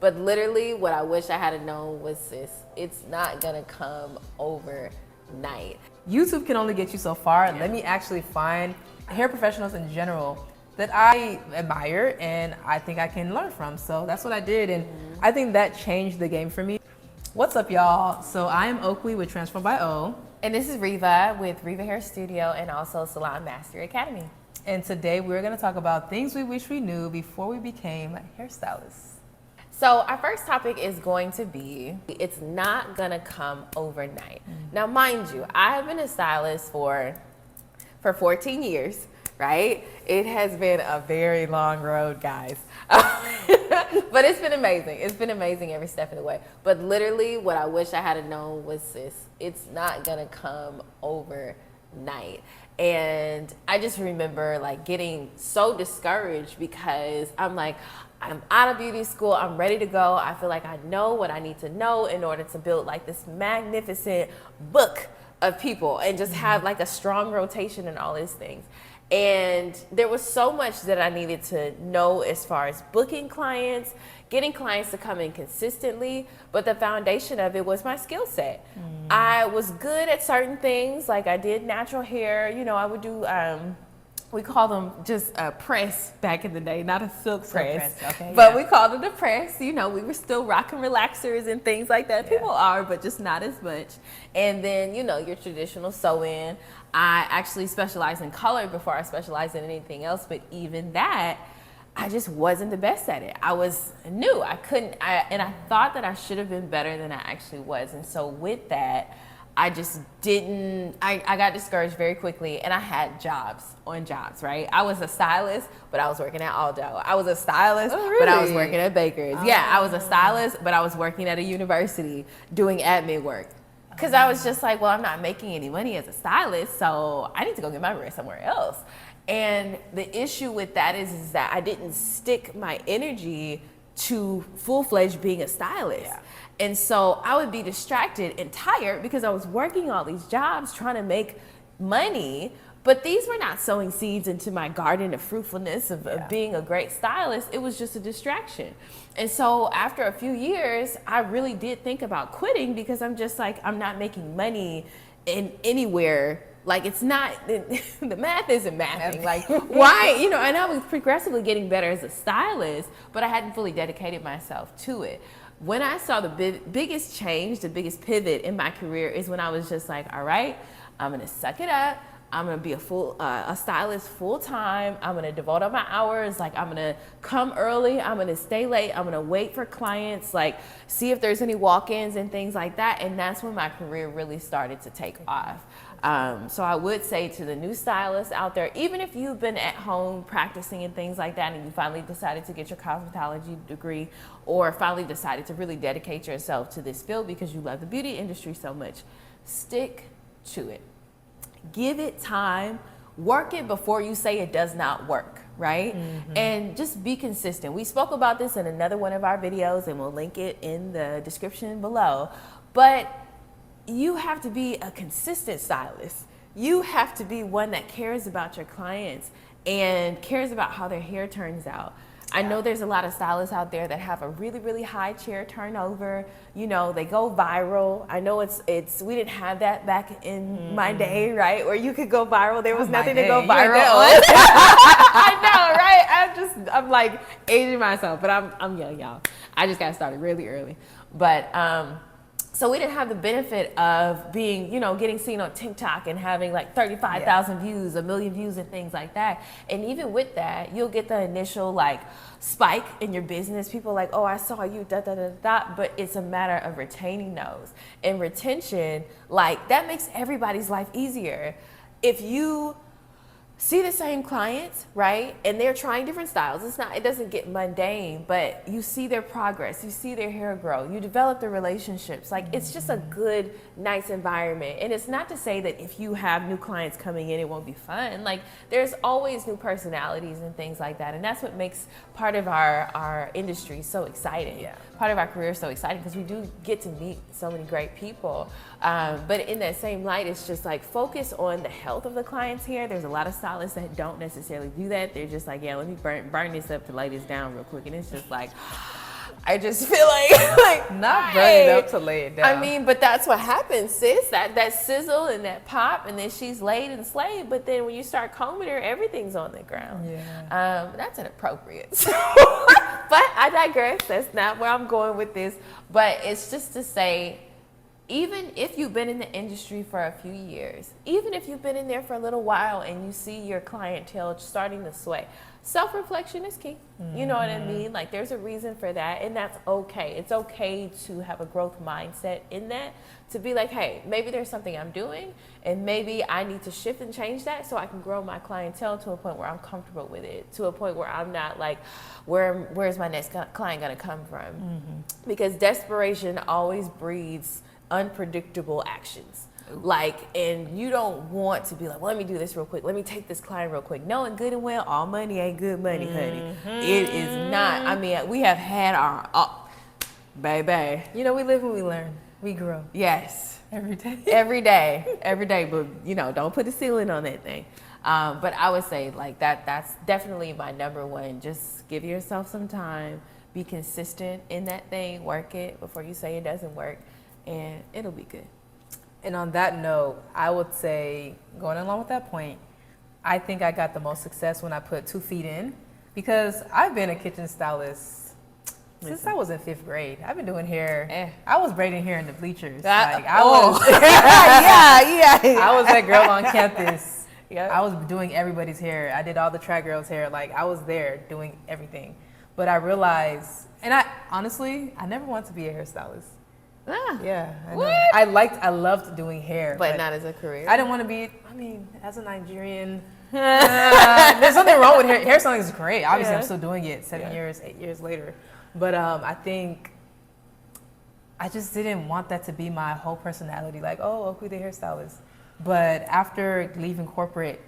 But literally what I wish I had known was this: it's not gonna come overnight. YouTube can only get you so far. Yeah. Let me actually find hair professionals in general that I admire and I think I can learn from. So that's what I did, and I think that changed the game for me. What's up, y'all? So I am Oakley with Transform by O. And this is Reva with Reva Hair Studio and also Salon Mastery Academy. And today we're gonna talk about things we wish we knew before we became hairstylists. So our first topic is going to be, it's not gonna come overnight. Now, mind you, I have been a stylist for 14 years, right? It has been a very long road, guys. But it's been amazing. It's been amazing every step of the way. But literally what I wish I had known was this: it's not gonna come overnight. And I just remember like getting so discouraged because I'm like, I'm out of beauty school, I'm ready to go. I feel like I know what I need to know in order to build like this magnificent book of people and just have like a strong rotation and all these things. And there was so much that I needed to know as far as booking clients, getting clients to come in consistently, but the foundation of it was my skill set. I was good at certain things, like I did natural hair, you know, I would do, we call them just a press back in the day, not a silk press. Okay, but yeah. we called it a press. You know, we were still rocking relaxers and things like that. People are, but just not as much. And then, you know, your traditional sew-in. I actually specialized in color before I specialized in anything else, but even that, I just wasn't the best at it. I was new. And I thought that I should have been better than I actually was. And so with that, I just didn't, I got discouraged very quickly, and I had jobs on jobs, right? I was a stylist, but I was working at Aldo. I was a stylist, but I was working at Baker's. Yeah, I was a stylist, but I was working at a university doing admin work. Because I was just like, well, I'm not making any money as a stylist, so I need to go get my bread somewhere else. And the issue with that is that I didn't stick my energy to full-fledged being a stylist. Yeah. And so I would be distracted and tired because I was working all these jobs trying to make money, but these were not sowing seeds into my garden of fruitfulness of being a great stylist. It was just a distraction. And so after a few years, I really did think about quitting because I'm just like, I'm not making money in anywhere. Like, it's not, the math isn't mathing. Like, why, you know, and I was progressively getting better as a stylist, but I hadn't fully dedicated myself to it. When I saw the biggest change, the biggest pivot in my career is when I was just like, all right, I'm gonna suck it up. I'm gonna be a stylist full time. I'm gonna devote all my hours. Like, I'm gonna come early. I'm gonna stay late. I'm gonna wait for clients, like see if there's any walk-ins and things like that. And that's when my career really started to take off. So I would say to the new stylists out there, even if you've been at home practicing and things like that, and you finally decided to get your cosmetology degree, or finally decided to really dedicate yourself to this field because you love the beauty industry so much, stick to it. Give it time, work it before you say it does not work, right? And just be consistent. We spoke about this in another one of our videos, and we'll link it in the description below. But you have to be a consistent stylist. You have to be one that cares about your clients and cares about how their hair turns out. I know there's a lot of stylists out there that have a really, really high chair turnover. You know, they go viral. I know we didn't have that back in my day, right? Where you could go viral. There was nothing to go viral on. I know, right? I'm like aging myself, but I'm young, y'all. I just got started really early. But, so we didn't have the benefit of being, you know, getting seen on TikTok and having like 35,000 views, 1 million views and things like that. And even with that, you'll get the initial like spike in your business. People are like, oh, I saw you, da, da, da, da. But it's a matter of retaining those. And retention, like, that makes everybody's life easier. If you see the same clients, right? And they're trying different styles. It doesn't get mundane, but you see their progress, you see their hair grow, you develop the relationships. Like, it's just a good, nice environment. And it's not to say that if you have new clients coming in, it won't be fun. Like, there's always new personalities and things like that. And that's what makes part of our industry so exciting. Yeah. Part of our career so exciting because we do get to meet so many great people. But in that same light, it's just like focus on the health of the clients here. There's a lot of stylists that don't necessarily do that. They're just like, yeah, let me burn this up to lay this down real quick. And it's just like, I just feel like Not burning up to lay it down. I mean, but that's what happens, sis. That sizzle and that pop, and then she's laid and slayed. But then when you start combing her, everything's on the ground. Yeah. That's inappropriate. But I digress. That's not where I'm going with this. But it's just to say, even if you've been in the industry for a few years, even if you've been in there for a little while and you see your clientele starting to sway, self-reflection is key. You know what I mean? Like, there's a reason for that, and that's okay. It's okay to have a growth mindset in that, to be like, hey, maybe there's something I'm doing, and maybe I need to shift and change that so I can grow my clientele to a point where I'm comfortable with it, to a point where I'm not like, where's my next client gonna come from? Because desperation always breeds unpredictable actions. Like, and you don't want to be like, well, let me do this real quick. Let me take this client real quick. Knowing good and well, all money ain't good money, honey. It is not. I mean, we have had our, baby. You know, we live and we learn. We grow. Yes. Every day. Every day. But, you know, don't put a ceiling on that thing. But I would say, like, that's definitely my number one. Just give yourself some time. Be consistent in that thing. Work it before you say it doesn't work. And it'll be good. And on that note, I would say, going along with that point, I think I got the most success when I put 2 feet in, because I've been a kitchen stylist since I was in 5th grade. I've been doing hair. I was braiding hair in the bleachers. Like, I was, I was that girl on campus. I was doing everybody's hair. I did all the track girls' hair. Like, I was there doing everything. But I realized, and I honestly never wanted to be a hairstylist. Yeah, I know. I loved doing hair, but not as a career. I didn't want to be. I mean, as a Nigerian, there's nothing wrong with hair. Hairstyling is great. Obviously, I'm still doing it 7 years, 8 years later. But I think I just didn't want that to be my whole personality. Like, oh, Oku the hairstylist. But after leaving corporate,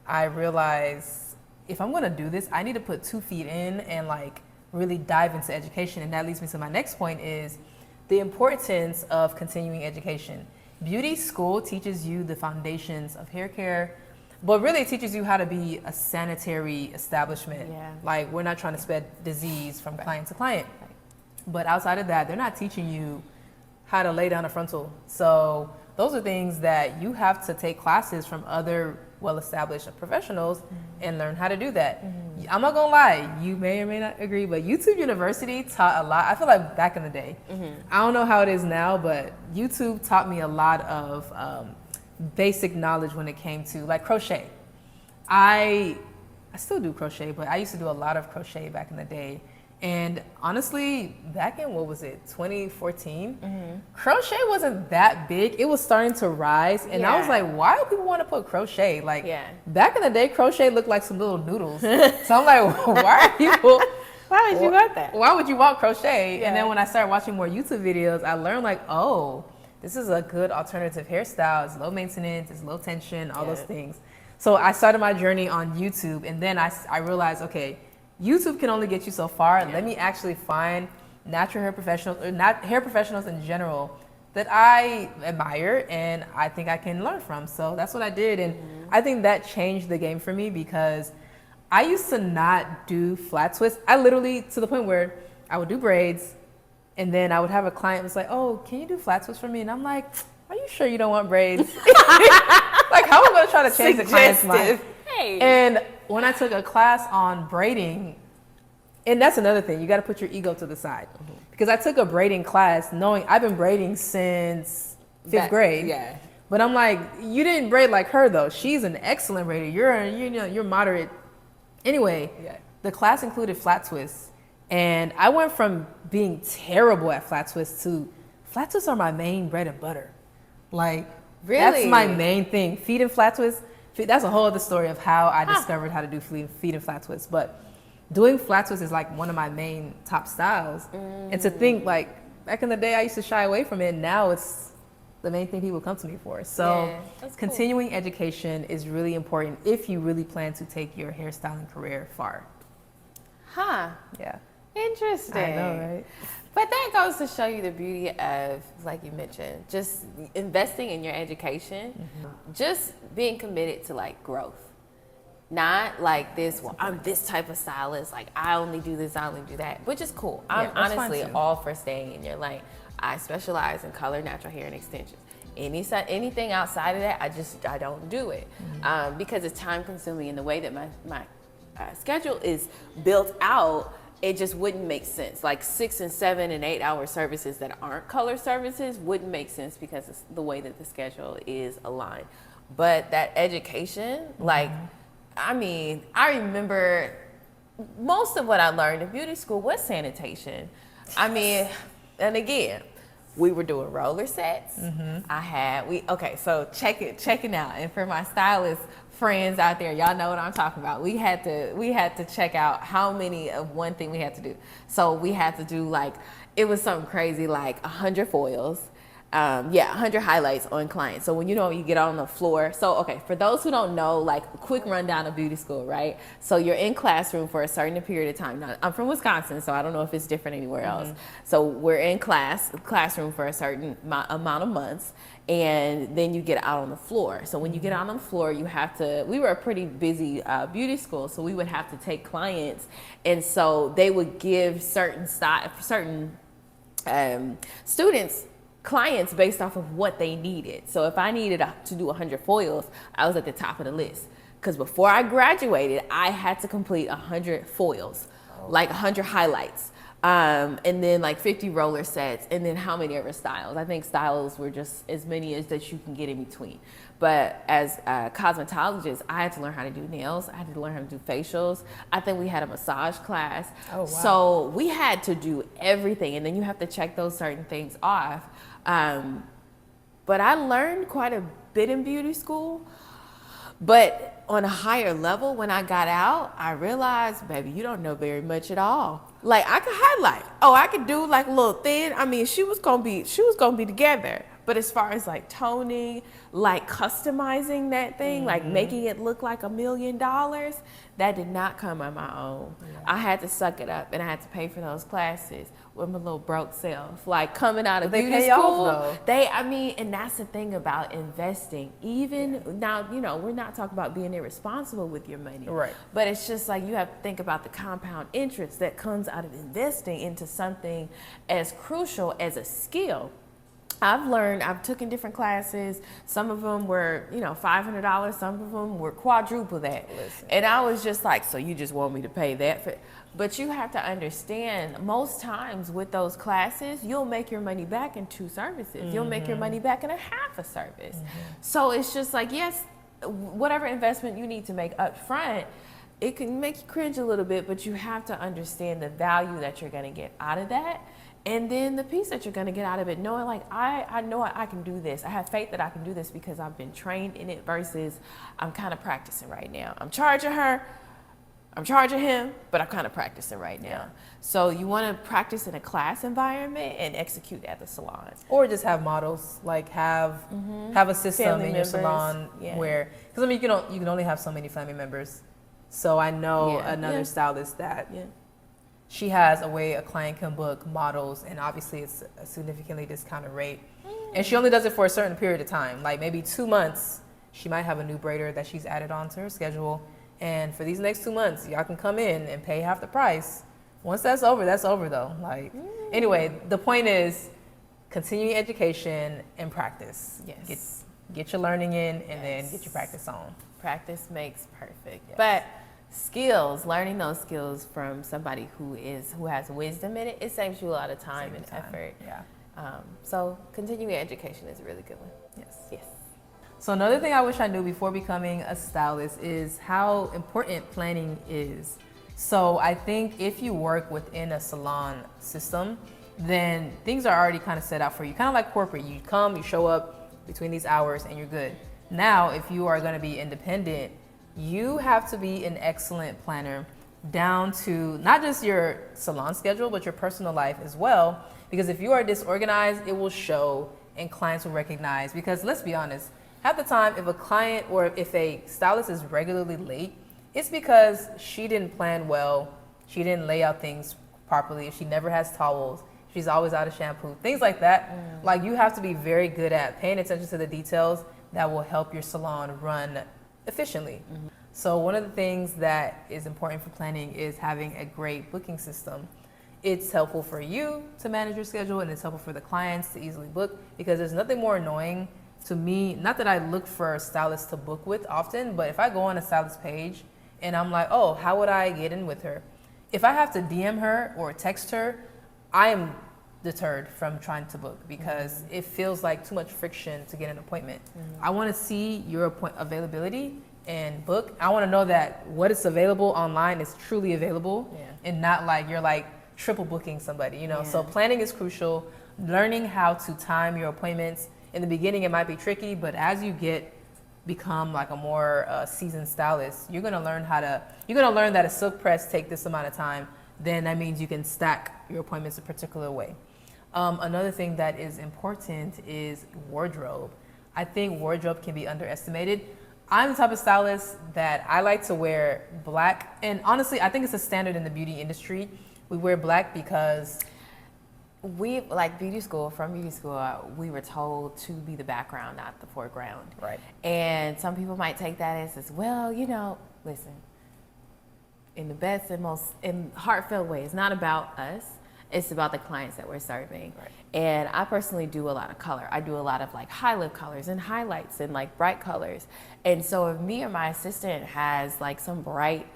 I realized if I'm gonna do this, I need to put 2 feet in and like really dive into education. And that leads me to my next point is the importance of continuing education. Beauty school teaches you the foundations of hair care, but really it teaches you how to be a sanitary establishment. Like, we're not trying to spread disease from client to client. But outside of that, they're not teaching you how to lay down a frontal. So those are things that you have to take classes from other well-established professionals and learn how to do that. I'm not gonna lie, you may or may not agree, but YouTube University taught a lot. I feel like back in the day, I don't know how it is now, but YouTube taught me a lot of basic knowledge when it came to like crochet. I still do crochet, but I used to do a lot of crochet back in the day. And honestly, back in, 2014, crochet wasn't that big. It was starting to rise. And I was like, why do people want to put crochet? Like, back in the day, crochet looked like some little noodles. So I'm like, why are people... Why would you want that? Why would you want crochet? And then when I started watching more YouTube videos, I learned like, oh, this is a good alternative hairstyle. It's low maintenance, it's low tension, all those things. So I started my journey on YouTube. And then I realized, okay, YouTube can only get you so far. Let me actually find natural hair professionals, or not hair professionals in general, that I admire and I think I can learn from. So that's what I did. And I think that changed the game for me, because I used to not do flat twists. I literally, to the point where I would do braids and then I would have a client who's like, oh, can you do flat twists for me? And I'm like, are you sure you don't want braids? Like, how am I gonna try to change the client's mind? And when I took a class on braiding, and that's another thing, you got to put your ego to the side, because I took a braiding class knowing I've been braiding since 5th grade. But I'm like, you didn't braid like her though. She's an excellent braider. You're moderate. Anyway, the class included flat twists, and I went from being terrible at flat twists to flat twists are my main bread and butter. Like, really, that's my main thing. Feet and flat twists. That's a whole other story of how I discovered how to do feet and flat twists. But doing flat twists is like one of my main top styles. And to think, like, back in the day I used to shy away from it. Now it's the main thing people come to me for. So continuing education is really important if you really plan to take your hairstyling career far. Yeah. Interesting. I know, right? But that goes to show you the beauty of, like you mentioned, just investing in your education, just being committed to like growth. Not like this, well, I'm this type of stylist, like I only do this, I only do that, which is cool. I'm honestly all for staying in your lane. I specialize in color, natural hair, and extensions. Anything outside of that, I don't do it because it's time consuming, and the way that my schedule is built out, it just wouldn't make sense. Like 6 and 7 and 8 hour services that aren't color services wouldn't make sense because it's the way that the schedule is aligned. But that education, like, I mean, I remember most of what I learned in beauty school was sanitation. I mean, and again, we were doing roller sets. So check it out. And for my stylist friends out there, y'all know what I'm talking about. We had to check out how many of one thing we had to do. So we had to do, like, it was something crazy, like 100 foils. 100 highlights on clients. So when you get on the floor. So, okay, for those who don't know, like, a quick rundown of beauty school, right? So you're in classroom for a certain period of time. Now, I'm from Wisconsin, so I don't know if it's different anywhere else. So we're in classroom for a certain amount of months, and then you get out on the floor. So when you get out on the floor, we were a pretty busy beauty school, so we would have to take clients, and so they would give certain students clients based off of what they needed. So if I needed to do 100 foils, I was at the top of the list. Because before I graduated, I had to complete 100 foils, like 100 highlights, and then like 50 roller sets, and then how many ever styles. I think styles were just as many as that you can get in between. But as a cosmetologist, I had to learn how to do nails. I had to learn how to do facials. I think we had a massage class. Oh, wow. So we had to do everything, and then you have to check those certain things off. But I learned quite a bit in beauty school, but on a higher level, when I got out, I realized, baby, you don't know very much at all. Like, I could highlight. I could do like a little thin. I mean, she was gonna be together. But as far as like toning, like customizing that thing, like making it look like $1 million, that did not come on my own. Yeah. I had to suck it up, and I had to pay for those classes with my little broke self. Like, coming out of beauty school, and that's the thing about investing. Even now, we're not talking about being irresponsible with your money. Right. But it's just like, you have to think about the compound interest that comes out of investing into something as crucial as a skill. I've taken different classes. Some of them were, $500. Some of them were quadruple that. Listen. And I was just like, so you just want me to pay that for? But you have to understand, most times with those classes, you'll make your money back in 2 services. You'll make your money back in a half a service. So it's just like, yes, whatever investment you need to make up front, it can make you cringe a little bit, but you have to understand the value that you're going to get out of that. And then the piece that you're going to get out of it, knowing like, I know I can do this. I have faith that I can do this because I've been trained in it, versus I'm kind of practicing right now. I'm charging her, I'm charging him, but I'm kind of practicing right now. Yeah. So you want to practice in a class environment and execute at the salon. Or just have models, like have a system family in members. Your salon where, because I mean, you can only have so many family members. So I know another stylist that she has a way a client can book models, and obviously it's a significantly discounted rate. And she only does it for a certain period of time, like maybe 2 months. She might have a new braider that she's added onto her schedule. And for these next 2 months, y'all can come in and pay half the price. Once that's over though. Like, anyway, the point is continuing education and practice. Yes. Get your learning in, and then get your practice on. Practice makes perfect. Yes. But skills, learning those skills from somebody who has wisdom in it, it saves you a lot of time and effort. Yeah. So continuing education is a really good one. Yes. So another thing I wish I knew before becoming a stylist is how important planning is. So I think if you work within a salon system, then things are already kind of set out for you. Kind of like corporate. You come, you show up between these hours, and you're good. Now, if you are going to be independent, you have to be an excellent planner down to not just your salon schedule, but your personal life as well. Because if you are disorganized, it will show, and clients will recognize. Because let's be honest, half the time, if a client or if a stylist is regularly late, it's because she didn't plan well, she didn't lay out things properly, she never has towels, she's always out of shampoo, things like that. Like, you have to be very good at paying attention to the details that will help your salon run efficiently. So one of the things that is important for planning is having a great booking system. It's helpful for you to manage your schedule, and it's helpful for the clients to easily book, because there's nothing more annoying to me. Not that I look for stylists to book with often, but if I go on a stylist page and I'm like, oh, how would I get in with her? If I have to DM her or text her, I am deterred from trying to book, because it feels like too much friction to get an appointment. I want to see your availability and book. I want to know that what is available online is truly available, and not like you're like triple booking somebody, you know. So planning is crucial. Learning how to time your appointments. In the beginning it might be tricky, but as you become like a more seasoned stylist, you're gonna learn that a silk press take this amount of time. Then that means you can stack your appointments a particular way. Another thing that is important is wardrobe. I think wardrobe can be underestimated. I'm the type of stylist that I like to wear black, and honestly, I think it's a standard in the beauty industry. We wear black because we, like beauty school, we were told to be the background, not the foreground. Right. And some people might take that as well, you know, listen, in the best and most heartfelt way, it's not about us. It's about the clients that we're serving. Right. And I personally do a lot of color. I do a lot of like high-lift colors and highlights and like bright colors. And so if me or my assistant has like some bright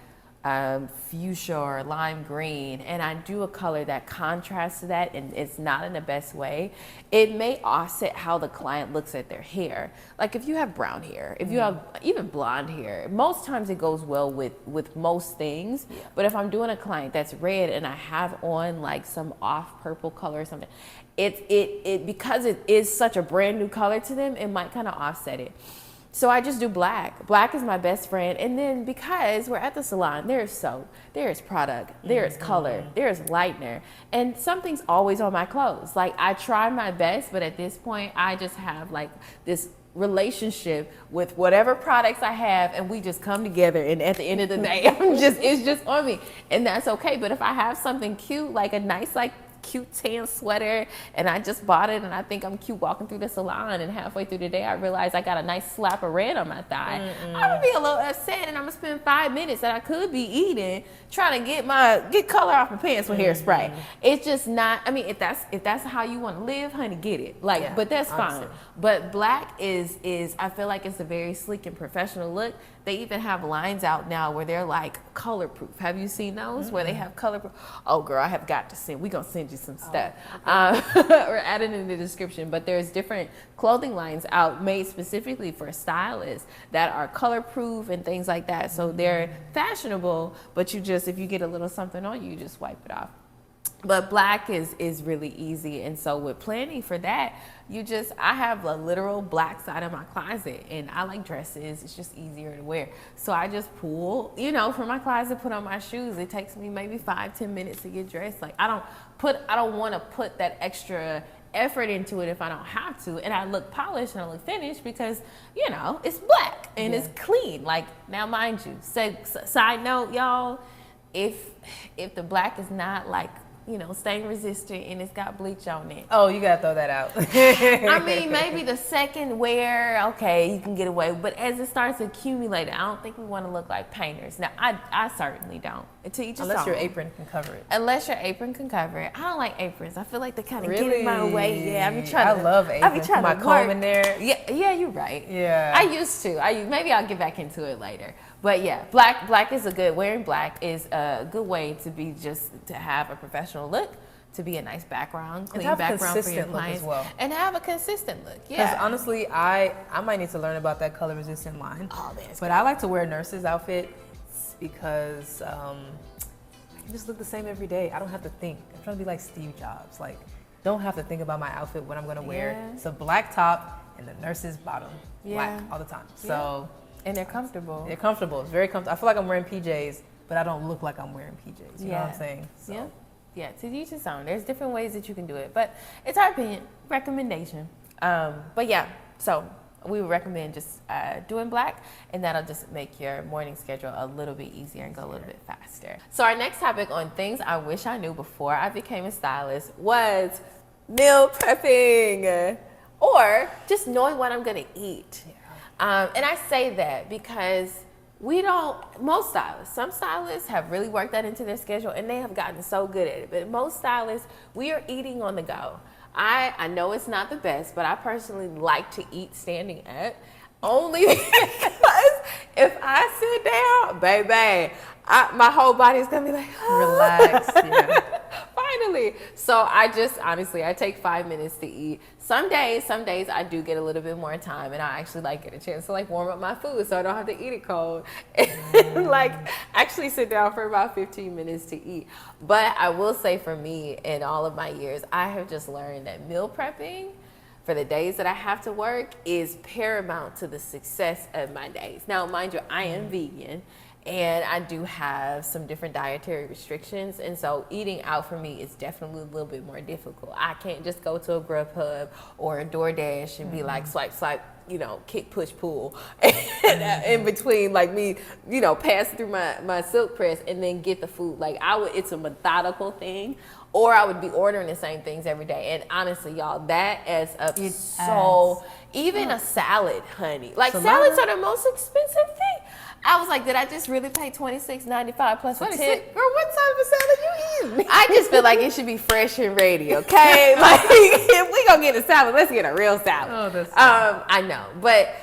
fuchsia or lime green, and I do a color that contrasts to that, and it's not in the best way, it may offset how the client looks at their hair. Like if you have brown hair, if you have even blonde hair, most times it goes well with most things. But if I'm doing a client that's red and I have on like some off purple color or something, it because it is such a brand new color to them, it might kind of offset it. So I just do black. Black is my best friend. And then because we're at the salon, there's soap, there's product, there's color, there's lightener, and something's always on my clothes. Like I try my best, but at this point I just have like this relationship with whatever products I have, and we just come together, and at the end of the day, it's just on me. And that's okay. But if I have something cute, like a nice like cute tan sweater, and I just bought it and I think I'm cute walking through the salon, and halfway through the day I realize I got a nice slap of red on my thigh, I'm gonna be a little upset, and I'm gonna spend 5 minutes that I could be eating trying to get color off my pants with hairspray. It's just not, I mean, if that's how you want to live, honey, get it. Like, but that's fine. But black is I feel like it's a very sleek and professional look. They even have lines out now where they're like color proof. Have you seen those where they have color proof? Oh girl, I have got to send. We're gonna send you some stuff. Or add it in the description. But there's different clothing lines out made specifically for stylists that are color proof and things like that. So they're fashionable, but you just, if you get a little something on you, just wipe it off. But black is really easy. And so with planning for that, I have a literal black side of my closet, and I like dresses. It's just easier to wear. So I just pull, from my closet, put on my shoes. It takes me maybe 5-10 minutes to get dressed. Like I don't want to put that extra effort into it if I don't have to. And I look polished and I look finished because, it's black and it's clean. Like now, mind you, side note, y'all, if the black is not like, stain resistant and it's got bleach on it. Oh, you gotta throw that out. I mean, maybe the second wear, okay, you can get away. But as it starts accumulating, I don't think we want to look like painters. Now, I certainly don't. To each Unless your apron can cover it. Unless your apron can cover it. I don't like aprons. I feel like they kind of get in my way. Yeah, I love aprons. I be trying to my comb in there. Yeah, you're right. Yeah. I used to. Maybe I'll get back into it later. But yeah, black is wearing black is a good way to have a professional look, to be a nice background, clean background for your clients, well. And have a consistent look. Yeah. Because honestly, I might need to learn about that color resistant line. Oh, that's but good. I like to wear a nurse's outfit because I can just look the same every day. I don't have to think. I'm trying to be like Steve Jobs. Like, don't have to think about my outfit, what I'm gonna wear. It's a black top and the nurse's bottom, black all the time. So. And they're comfortable. They're comfortable. It's very comfortable. I feel like I'm wearing PJs, but I don't look like I'm wearing PJs. You know what I'm saying? So. Yeah, to each his own. There's different ways that you can do it, but it's our opinion, recommendation. But yeah, so we would recommend just doing black, and that'll just make your morning schedule a little bit easier and go a little bit faster. So our next topic on things I wish I knew before I became a stylist was meal prepping, or just knowing what I'm gonna eat. And I say that because Most stylists, some stylists have really worked that into their schedule and they have gotten so good at it. But most stylists, we are eating on the go. I know it's not the best, but I personally like to eat standing up only because if I sit down, baby, my whole body is going to be like, Relax. Yeah. Finally. So I take 5 minutes to eat. Some days I do get a little bit more time and I actually like get a chance to like warm up my food so I don't have to eat it cold and like actually sit down for about 15 minutes to eat. But I will say for me, in all of my years, I have just learned that meal prepping for the days that I have to work is paramount to the success of my days. Now, mind you, I am vegan. And I do have some different dietary restrictions. And so eating out for me is definitely a little bit more difficult. I can't just go to a Grubhub or a DoorDash and be like, swipe, swipe, kick, push, pull. In between, like me, pass through my silk press and then get the food. Like it's a methodical thing. Or I would be ordering the same things every day. And honestly, y'all, that adds up even a salad, honey. Like salads are the most expensive thing. I was like, did I just really pay $26.95 plus a tip? Girl, what type of salad you eating? I just feel like it should be fresh and ready, okay? Like, if we gonna get a salad, let's get a real salad. Oh, that's I know, but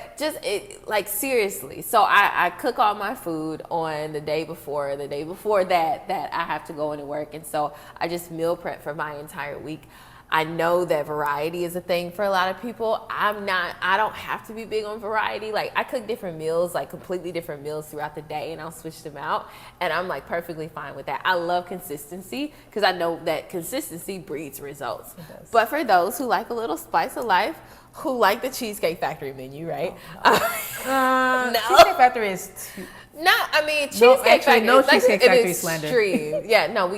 seriously. So I cook all my food on the day before that I have to go into work, and so I just meal prep for my entire week. I know that variety is a thing for a lot of people. I don't have to be big on variety. Like, I cook different meals, like completely different meals throughout the day, and I'll switch them out. And I'm like perfectly fine with that. I love consistency because I know that consistency breeds results. But for those who like a little spice of life, who like the Cheesecake Factory menu, right? No. Cheesecake Factory is too... No, I mean, Cheesecake Factory. No Cheesecake Factory slander. Yeah, no,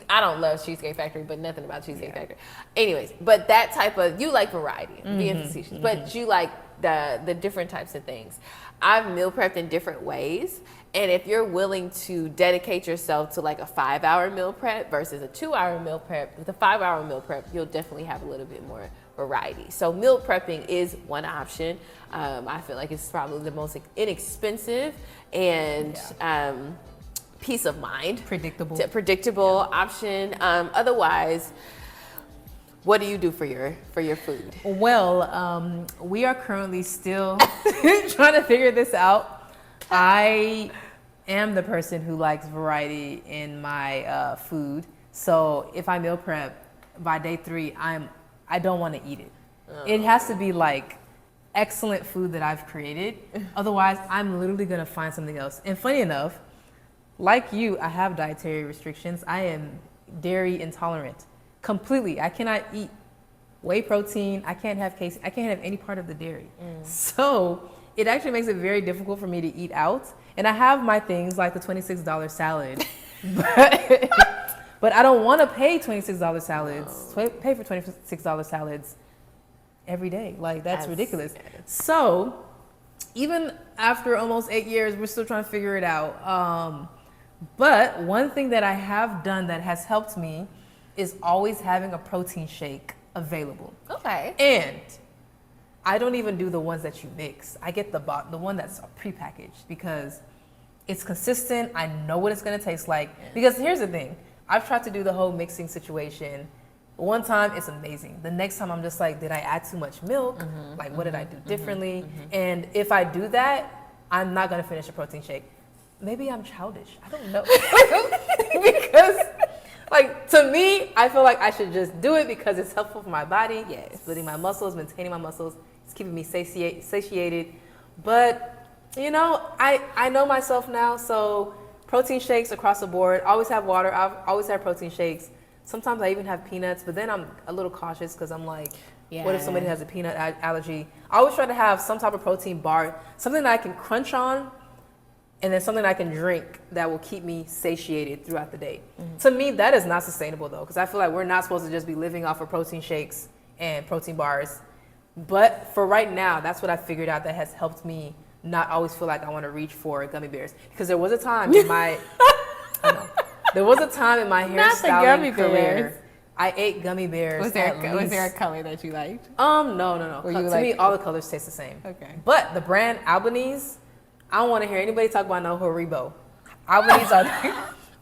I don't love Cheesecake Factory, but nothing about Cheesecake Factory. Anyways, but that type of, you like variety, being facetious, but you like the different types of things. I've meal prepped in different ways, and if you're willing to dedicate yourself to like a 5-hour meal prep versus a 2-hour meal prep, with a 5-hour meal prep, you'll definitely have a little bit more variety. So meal prepping is one option. I feel like it's probably the most inexpensive and peace of mind, predictable option. Otherwise, what do you do for your food? Well, we are currently still trying to figure this out. I am the person who likes variety in my food. So if I meal prep by day 3, I don't want to eat it. It has to be like excellent food that I've created. Otherwise, I'm literally going to find something else. And funny enough, like you, I have dietary restrictions. I am dairy intolerant completely. I cannot eat whey protein. I can't have casein. I can't have any part of the dairy. So it actually makes it very difficult for me to eat out. And I have my things like the $26 salad. But I don't want to pay $26 salads, pay for $26 salads every day. Like, that's ridiculous. So even after almost 8 years, we're still trying to figure it out. But one thing that I have done that has helped me is always having a protein shake available. Okay. And I don't even do the ones that you mix. I get the one that's prepackaged because it's consistent. I know what it's going to taste like. Because here's the thing. I've tried to do the whole mixing situation. One time, it's amazing. The next time, I'm just like, did I add too much milk? What did I do differently? And if I do that, I'm not going to finish a protein shake. Maybe I'm childish. I don't know. Because, to me, I feel like I should just do it because it's helpful for my body. Yes. It's building my muscles, maintaining my muscles. It's keeping me satiated. But, I know myself now, so protein shakes across the board. Always have water. I always have protein shakes. Sometimes I even have peanuts, but then I'm a little cautious because I'm like, what if somebody has a peanut allergy? I always try to have some type of protein bar, something that I can crunch on, and then something I can drink that will keep me satiated throughout the day. To me, that is not sustainable though, because I feel like we're not supposed to just be living off of protein shakes and protein bars. But for right now, that's what I figured out that has helped me not always feel like I want to reach for gummy bears. Because there was a time in my, there was a time in my hairstyling career, I ate gummy bears. Was there a color that you liked? No. To me, all the colors taste the same. Okay. But the brand Albanese, I don't want to hear anybody talk about no Haribo. Albanese are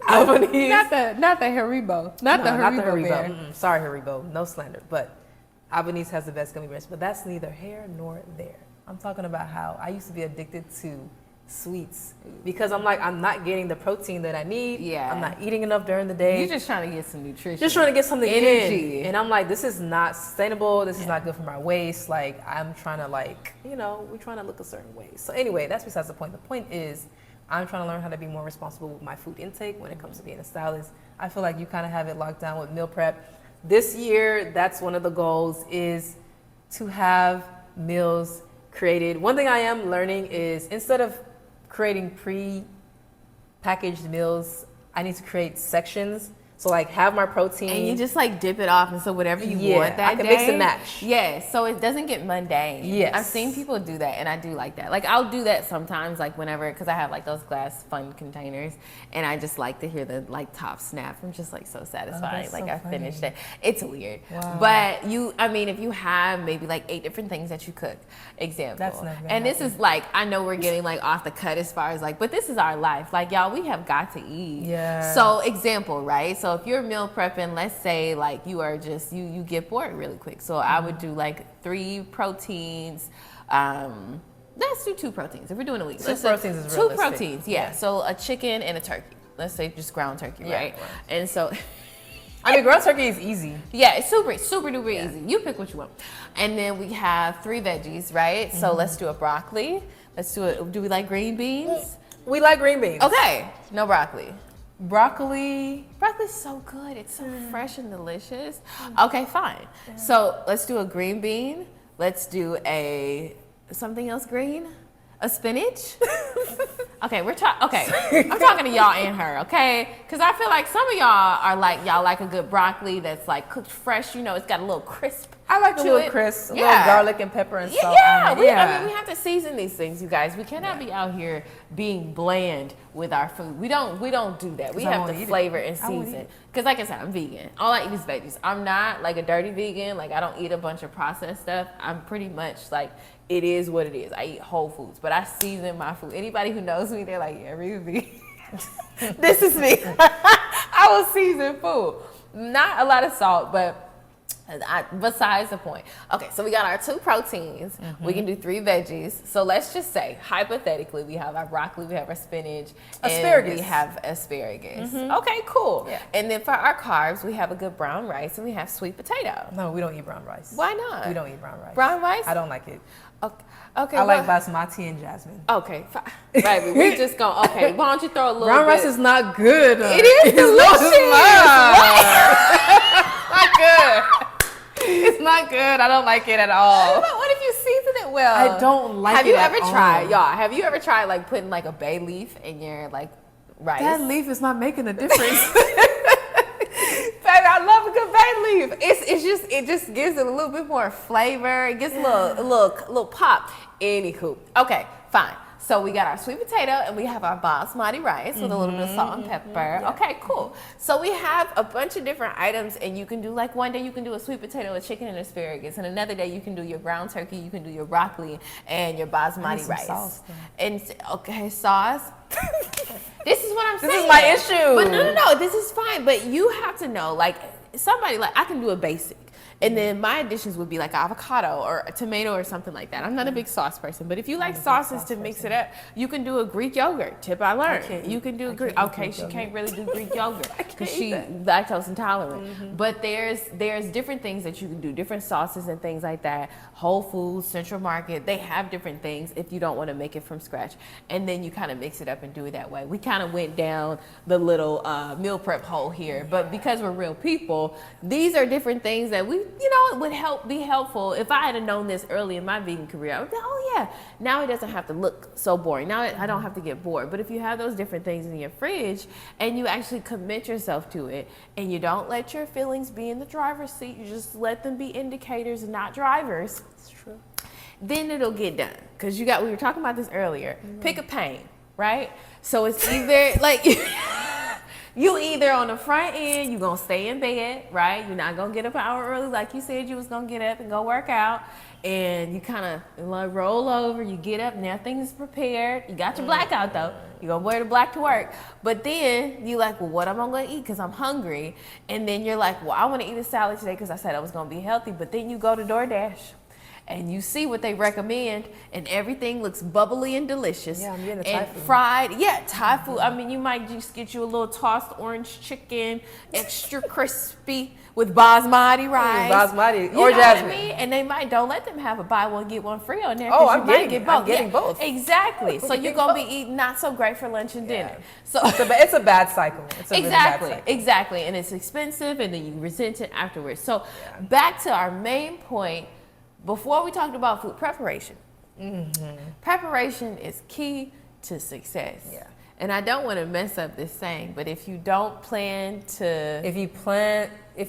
Albanese. Not the Haribo. Not the Haribo bear. Sorry, Haribo. No slander. But Albanese has the best gummy bears. But that's neither here nor there. I'm talking about how I used to be addicted to sweets because I'm not getting the protein that I need. Yeah. I'm not eating enough during the day. You're just trying to get some nutrition. Just trying to get something energy. in. And I'm like, this is not sustainable. This is not good for my waist. Like, I'm trying to we're trying to look a certain way. So anyway, that's besides the point. The point is, I'm trying to learn how to be more responsible with my food intake when it comes to being a stylist. I feel like you kind of have it locked down with meal prep. This year, that's one of the goals is to have meals created. One thing I am learning is instead of creating pre-packaged meals, I need to create sections. So like have my protein. And you just like dip it off, and so whatever you want that I can day. mix and match. Yeah, so it doesn't get mundane. Yes. I've seen people do that, and I do like that. Like I'll do that sometimes, like whenever, because I have like those glass fun containers, and I just like to hear the like top snap. I'm just like so satisfied. Oh, like so I finished it. It's weird. Wow. But if you have maybe like 8 different things that you cook, example. That's not gonna and this happen. is like, I know we're getting like off the cut as far as like, but this is our life. Like y'all, we have got to eat. Yeah. So example, right? So if you're meal prepping, let's say like you are just, you get bored really quick. So I would do like 3 proteins. Let's do 2 proteins if we're doing a week. 2 proteins is 2 realistic. proteins, yeah. So a chicken and a turkey. Let's say just ground turkey, Yeah, right? right. And so I mean, ground turkey is easy. yeah, it's super duper easy. You pick what you want. And then we have 3 veggies, right? So let's do a broccoli. Do we like green beans? We like green beans. Okay, no broccoli. Broccoli. Broccoli's so good. It's so fresh and delicious. Okay, fine. So let's do a green bean. Let's do something else green. A spinach. Okay, I'm talking to y'all and her, okay? Because I feel like some of y'all are like, y'all like a good broccoli that's like cooked fresh. You know, it's got a little crisp. I like a to little it. crisp, a Yeah. little garlic and pepper and salt. Yeah, on it. I mean, we have to season these things, you guys. We cannot be out here being bland with our food. We don't do that. We 'Cause I have won't to eat it. flavor and I won't eat season. it. Because like I said, I'm vegan. All I eat is veggies. I'm not like a dirty vegan. Like I don't eat a bunch of processed stuff. I'm pretty much like, it is what it is. I eat whole foods, but I season my food. Anybody who knows me, they're like, yeah, Ruby, this is me. I will season food. Not a lot of salt, but besides the point. Okay, so we got our 2 proteins. We can do 3 veggies. So let's just say, hypothetically, we have our broccoli, we have our spinach, Asparagus. and we have asparagus. Okay, cool. Yeah. And then for our carbs, we have a good brown rice and we have sweet potato. No, we don't eat brown rice. Why not? We don't eat brown rice. Brown rice? I don't like it. Okay. I like basmati and jasmine. Okay, fine. Baby, we just gonna, okay, why don't you throw a little Brown bit. rice is not good. It is delicious. Not good. It's not good. I don't like it at all. What if you season it well? I don't like Have it you at ever all. tried, y'all? Have you ever tried like putting like a bay leaf in your like rice? That leaf is not making a difference. Baby, I love a good bay leaf. It just gives it a little bit more flavor. It gives a little pop. Anywho, okay, fine. So we got our sweet potato and we have our basmati rice with a little bit of salt and pepper. Yeah. Okay, cool. So we have a bunch of different items, and you can do like one day you can do a sweet potato, a chicken, and asparagus, and another day you can do your ground turkey, you can do your broccoli and your basmati some rice. sauce, though. And okay, sauce. This is what I'm saying. This is my issue. But no, this is fine. But you have to know, like, somebody, like, I can do a basic. And then my additions would be like avocado or a tomato or something like that. I'm not a big sauce person, but if you like sauces to mix it up, you can do a Greek yogurt. Tip I learned. You can do a Greek. Okay, she can't really do Greek yogurt because she's lactose intolerant. But there's different things that you can do, different sauces and things like that. Whole Foods, Central Market, they have different things if you don't want to make it from scratch. And then you kind of mix it up and do it that way. We kind of went down the little meal prep hole here, but because we're real people, these are different things that we, it would be helpful. If I had known this early in my vegan career, I would think, oh yeah, now it doesn't have to look so boring. Now I don't have to get bored. But if you have those different things in your fridge and you actually commit yourself to it and you don't let your feelings be in the driver's seat, you just let them be indicators and not drivers. That's true. Then it'll get done. Because we were talking about this earlier. Pick a pain, right? So it's either like You either on the front end, you're going to stay in bed, right? You're not going to get up an hour early like you said you was going to get up and go work out. And you kind of like roll over, you get up, now things prepared. You got your blackout though. You're going to wear the black to work. But then you like, well, what am I going to eat? Because I'm hungry. And then you're like, well, I want to eat a salad today because I said I was going to be healthy. But then you go to DoorDash and you see what they recommend, and everything looks bubbly and delicious. Yeah, I'm getting the Thai and food. Fried, yeah, Thai food. I mean, you might just get you a little tossed orange chicken, extra crispy with basmati rice. Basmati You or know jasmine. what I mean? And they might don't let them have a buy one get one free on there. Oh, 'cause you I'm might getting get both. I'm getting both. Exactly. So you're getting gonna both. be eating not so great for lunch and dinner. So It's a bad cycle. It's a really bad cycle. Exactly. And it's expensive, and then you resent it afterwards. So back to our main point. Before we talked about food preparation, preparation is key to success. Yeah. And I don't want to mess up this saying, but if you don't plan to, If you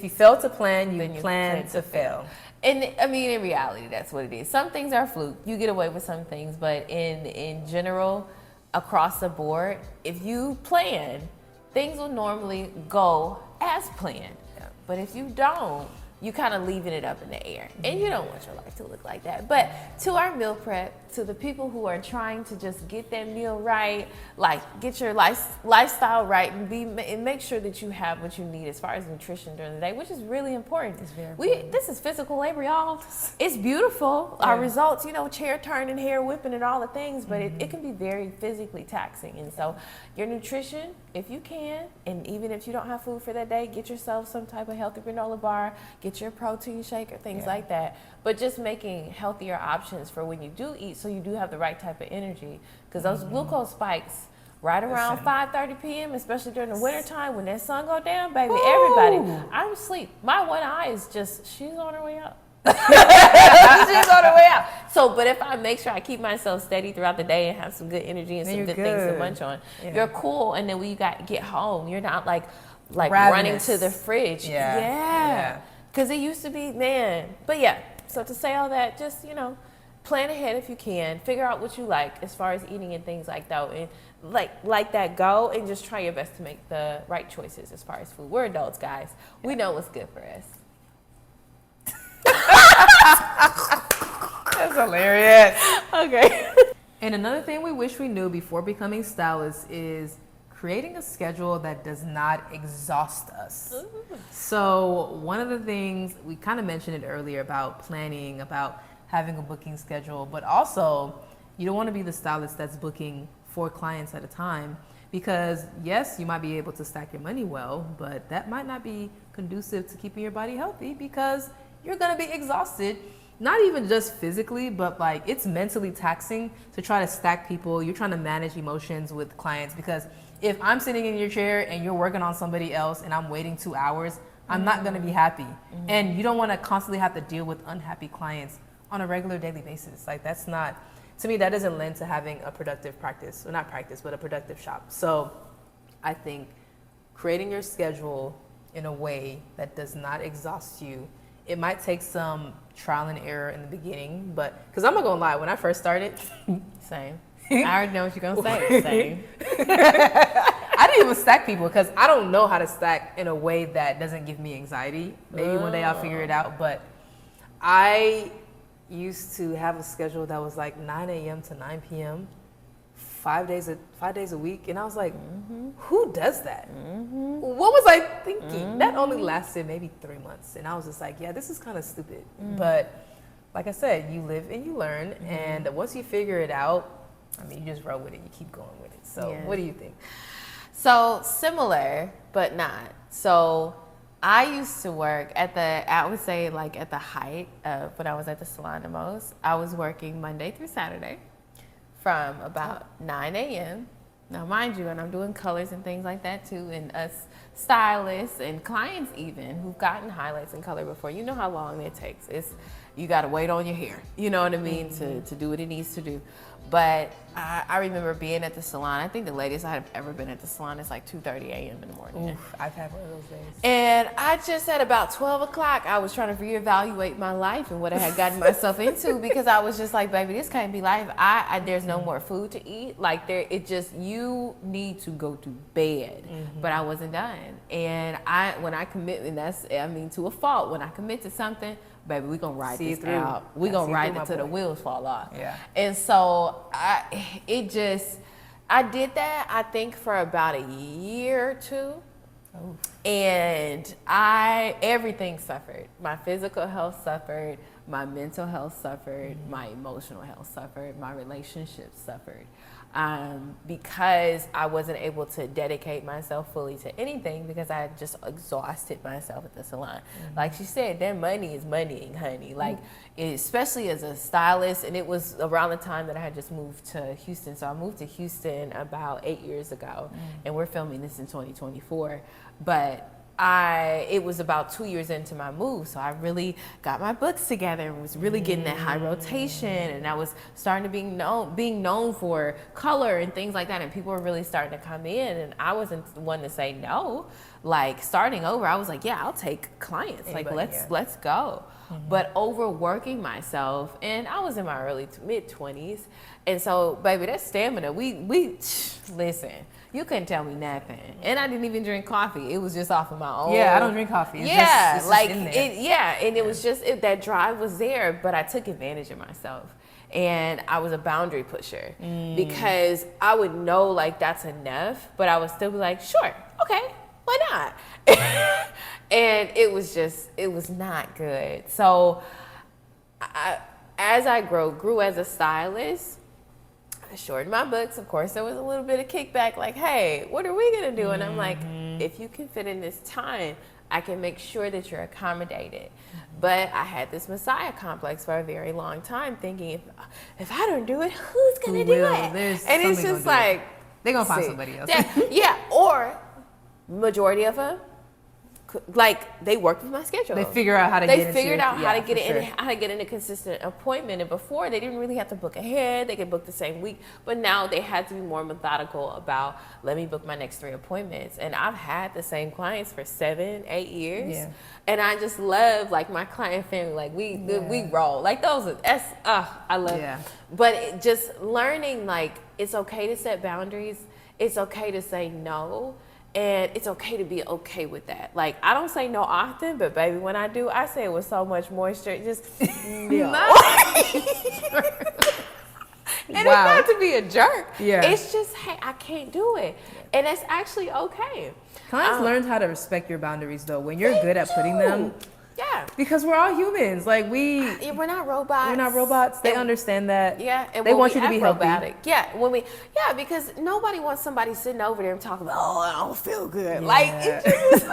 fail to plan, then you plan to fail. And I mean, in reality, that's what it is. Some things are fluke. You get away with some things, but in general, across the board, if you plan, things will normally go as planned. Yeah. But if you don't, you kind of leaving it up in the air, and you don't want your life to look like that. But to our meal prep, to the people who are trying to just get that meal right, like get your lifestyle right, and make sure that you have what you need as far as nutrition during the day, which is really important. It's very important. This is physical labor, y'all. It's beautiful. Our results, chair turning, hair whipping, and all the things, but it can be very physically taxing. And so your nutrition, if you can, and even if you don't have food for that day, get yourself some type of healthy granola bar, get your protein shake or things like that. But just making healthier options for when you do eat, so you do have the right type of energy. Because those glucose spikes right around 5:30 p.m., especially during the winter time when that sun go down, baby, everybody, I'm asleep. My one eye is just, she's on her way out. She's on her way out. So, but if I make sure I keep myself steady throughout the day and have some good energy and some good things to munch on, you're cool. And then when you get home, you're not like running to the fridge. Yeah. Because it used to be, man. But yeah, so to say all that, just, plan ahead if you can. Figure out what you like as far as eating and things like that. And like that, go and just try your best to make the right choices as far as food. We're adults, guys. We know what's good for us. That's hilarious. Okay. And another thing we wish we knew before becoming stylists is creating a schedule that does not exhaust us. So one of the things, we kind of mentioned it earlier about planning, about having a booking schedule, but also you don't want to be the stylist that's booking 4 clients at a time, because yes, you might be able to stack your money well, but that might not be conducive to keeping your body healthy, because you're going to be exhausted. Not even just physically, but it's mentally taxing to try to stack people. You're trying to manage emotions with clients, because if I'm sitting in your chair and you're working on somebody else and I'm waiting 2 hours, I'm not going to be happy. And you don't want to constantly have to deal with unhappy clients on a regular daily basis. That's not, to me, that doesn't lend to having a productive practice, or not practice, but a productive shop. So I think creating your schedule in a way that does not exhaust you, it might take some trial and error in the beginning, but because I'm not gonna lie, when I first started, Same. I already know what you're gonna say. Same. I didn't even stack people because I don't know how to stack in a way that doesn't give me anxiety. Maybe one day I'll figure it out, but I used to have a schedule that was 9 a.m. to 9 p.m. 5 days a week, and I was like, who does that? What was I thinking? That only lasted maybe 3 months, and I was just like, yeah, this is kind of stupid. But like I said, you live and you learn, and once you figure it out, I mean, you just roll with it, you keep going with it. So what do you think? So similar, but not. So I used to work at the height of when I was at the salon the most, I was working Monday through Saturday from about 9 a.m. Now, mind you, and I'm doing colors and things like that too, and us stylists and clients even who've gotten highlights and color before, you know how long it takes. You got to wait on your hair, you know what I mean, to do what it needs to do. But I remember being at the salon. I think the latest I've ever been at the salon is like 2:30 a.m. in the morning. Oof, I've had one of those days. And I just at about 12 o'clock, I was trying to reevaluate my life and what I had gotten myself into, because I was just like, baby, this can't be life. There's no more food to eat. Like you need to go to bed. But I wasn't done. And when I commit, and to a fault, when I commit to something, baby, we gonna ride this out. We gonna ride it till the wheels fall off. Yeah. And so I did that, I think, for about a year or two. Oh. And everything suffered. My physical health suffered. My mental health suffered. My emotional health suffered. My relationships suffered. Because I wasn't able to dedicate myself fully to anything, because I had just exhausted myself at the salon. Like she said, that money is money, honey. Like, especially as a stylist, and it was around the time that I had just moved to Houston. So I moved to Houston about 8 years ago, and we're filming this in 2024. But it was about 2 years into my move, so I really got my books together and was really getting that high rotation, and I was starting to being known for color and things like that, and people were really starting to come in, and I wasn't the one to say no. Like, starting over, I was like, yeah, I'll take clients. Anybody, let's go. But overworking myself, and I was in my early to mid 20s, and so, baby, that stamina, we listen. You couldn't tell me nothing, and I didn't even drink coffee. It was just off of my own. Yeah, I don't drink coffee. It's just in there. And it was just that drive was there, but I took advantage of myself, and I was a boundary pusher because I would know like that's enough, but I would still be like, sure, okay, why not? And it was not good. So as I grew as a stylist, I shortened my books. Of course, there was a little bit of kickback, like, hey, what are we gonna do? And I'm like, if you can fit in this time, I can make sure that you're accommodated. But I had this Messiah complex for a very long time, thinking, if I don't do it, who's gonna do it? And it's just like, they're gonna find somebody else. Yeah, or majority of them, like, they worked with my schedule. They figure out how to get into it. They figured out how to get it in, how to get in a consistent appointment. And before, they didn't really have to book ahead. They could book the same week. But now they had to be more methodical about, let me book my next 3 appointments. And I've had the same clients for 7, 8 years. Yeah. And I just love, like, my client family. Like, we roll. Like, I love it. But just learning, like, it's okay to set boundaries. It's okay to say no. And it's okay to be okay with that. Like, I don't say no often, but baby, when I do, I say it with so much moisture. Just no. And it's not to be a jerk. Yeah. It's just, hey, I can't do it. And that's actually okay. Clients learn how to respect your boundaries, though, when you're good at putting them. Yeah. Because we're all humans. Like, we're not robots. We're not robots. They understand that. Yeah. And they want you to be robotic. Yeah. Because nobody wants somebody sitting over there and talking about, oh, I don't feel good. Yeah. Like, it's just,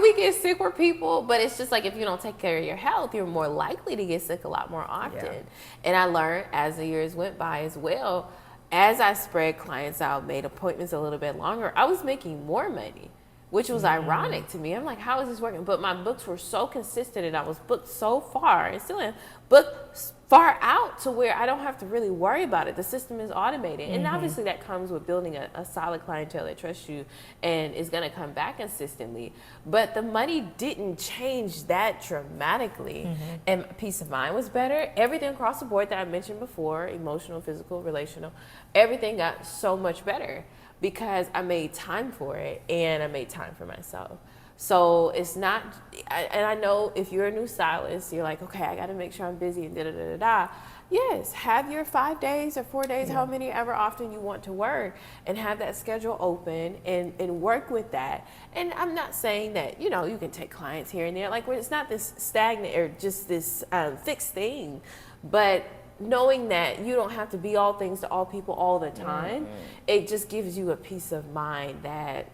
we get sick with people, but it's just like, if you don't take care of your health, you're more likely to get sick a lot more often. Yeah. And I learned as the years went by as well, as I spread clients out, made appointments a little bit longer, I was making more money, which was ironic to me. I'm like, how is this working? But my books were so consistent, and I was booked so far, and still am booked far out to where I don't have to really worry about it. The system is automated. And obviously that comes with building a solid clientele that trusts you and is gonna come back consistently. But the money didn't change that dramatically. And peace of mind was better. Everything across the board that I mentioned before, emotional, physical, relational, everything got so much better, because I made time for it, and I made time for myself. So it's not, and I know if you're a new stylist, you're like, okay, I got to make sure I'm busy and da-da-da-da-da. Yes, have your 5 days or 4 days, how many ever often you want to work, and have that schedule open and work with that. And I'm not saying that, you can take clients here and there. Like, it's not this stagnant or just this fixed thing, but knowing that you don't have to be all things to all people all the time, it just gives you a peace of mind that,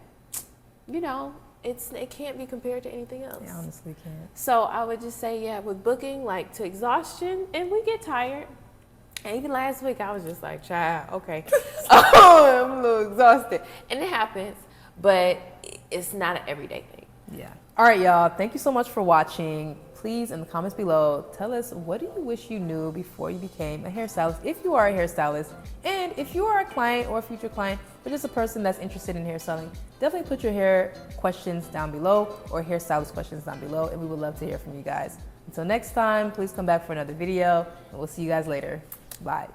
it can't be compared to anything else. Yeah, honestly can't. So I would just say, with booking, like, to exhaustion, and we get tired. And even last week, I was just like, child, okay. I'm a little exhausted. And it happens. but it's not an everyday thing. Yeah. All right, y'all. Thank you so much for watching. Please, in the comments below, tell us, what do you wish you knew before you became a hairstylist, if you are a hairstylist? And if you are a client or a future client, or just a person that's interested in hairstyling, definitely put your hair questions down below, or hairstylist questions down below, and we would love to hear from you guys. Until next time, please come back for another video, and we'll see you guys later. Bye.